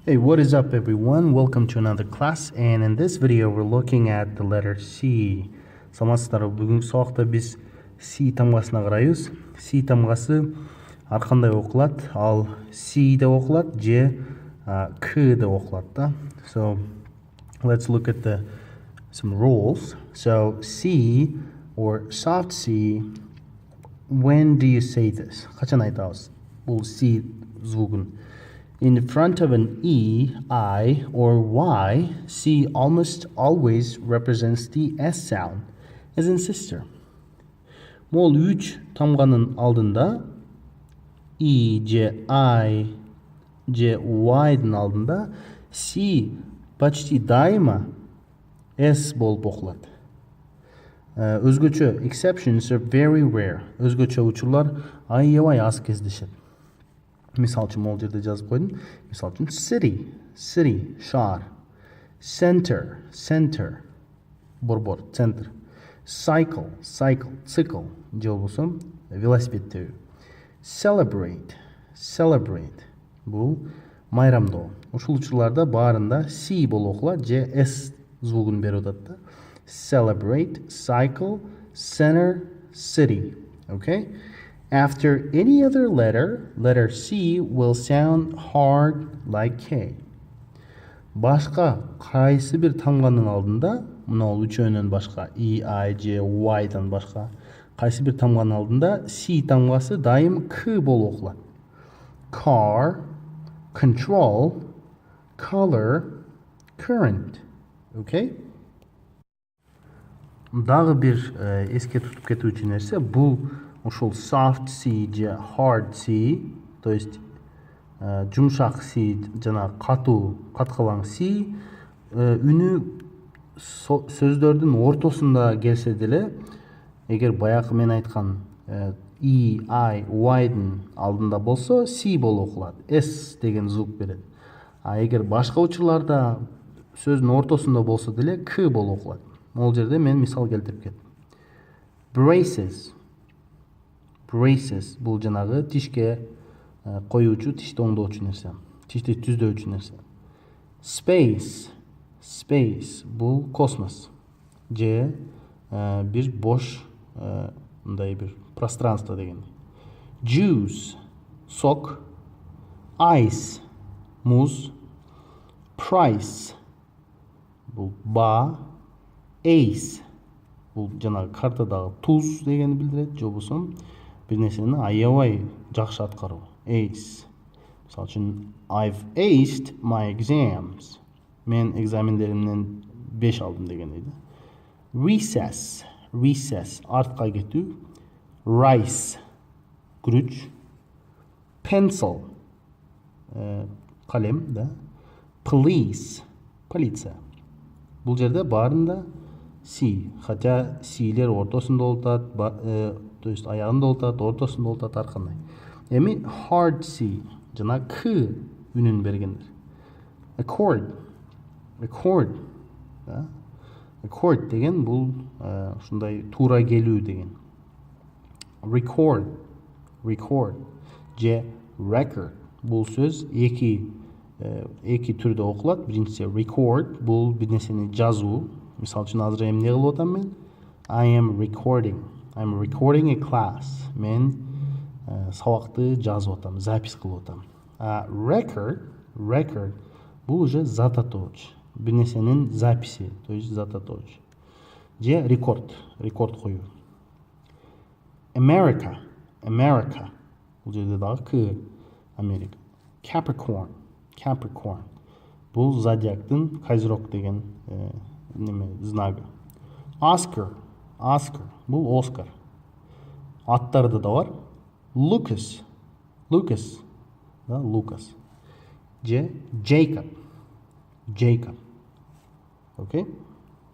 Hey, what is up everyone? Welcome to another class, and in this video we're looking at the letter C. Саламатсыздарбы, бүгүнкү сабакта биз C тамгасына карайбыз. C тамгасы ар кандай окулат, ал C деп окулат же K деп окулат да. So let's look at some rules. So C or soft C, when do you say this? Качан айтабыз бул C звугун? In front of an E, I, or Y, C almost always represents the S sound, as in sister. Мол 3 тамганын алдында, E же I же Y'дын алдында, C почти дайыма S болуп окулат. Өзгөчө exceptions are very rare. Өзгөчө учурлар аябай аз кездешет. Misal üçün mol жерде жазып койдум. Misal üçün city, шаар. Center, борбор, центр. Cycle, цикл, же болбосо велосипед тебүү. Celebrate, бул майрамдоо. Ушул учурларда баарында C болуп окулат же S звугун берип атат да. Celebrate, cycle, center, city. Okay? After any other letter C will sound hard like K. Башка кайсы бир тамганын алдында, мына үчөөнөн башка, E, I, J, Y'дан башка, кайсы бир тамганын алдында C тамгасы дайым K болуп окулат. Car, control, color, current. Okay? Дагы бир эске тутуп кетүүчү нерсе, бул ушул soft C же hard C, то есть жумшак C жана каткалаң C үнү сөздөрдүн ортосунда келсе деле, эгер баягы мен айткан E, I, Y'дын алдында болсо C болуп окулат. S деген звук берет. А эгер башка учурларда сөздүн ортосунда болсо деле K болуп окулат. Могул жерде мен мисал келтирип кеттим. Braces бул жанагы тишке коюучу, тишти оңдоочу нерсе, тишти түздөөчү нерсе. Space бул космос же бир бош мындай бир пространство деген. Juice сок, ice муз, price бул баа, ace бул жанагы картадагы туз дегенди билдирет, же болбосо бир нерсени аябай жакшы аткаруу. Ace. Мисалы үчүн I've aced my exams. Мен экзамендеримден 5 алдым деген дейт. Recess артка кетүү. Rice күрүч. Pencil калем да. Police полиция. Бул жерде баарында C, хотя C'лер ортосунда болот, то есть аягында болот, ортосунда болот, ар кандай. Эми hard C жана K үнүн бергендер. Accord, да? Accord деген бул ушундай туура келүү деген. Record же record бул сөз эки түрдө окулат. Биринчиси record бул бир нерсени жазуу. Мисалы үчүн азыр эмне кылып атам мен? I'm recording a class. Мен сабакты жазып атам, запись кылып атам. Record бул уже зататоочу. Бир нерсенин записи, то есть зататоочу. Же рекорд коюу. America бул жерде дагы К, Америка. Capricorn бул зодиактын козерог деген неме знагы. Oscar бул Оскар. Аттарда да бар. Lucas да, Лукас. Же Jacob. Okay?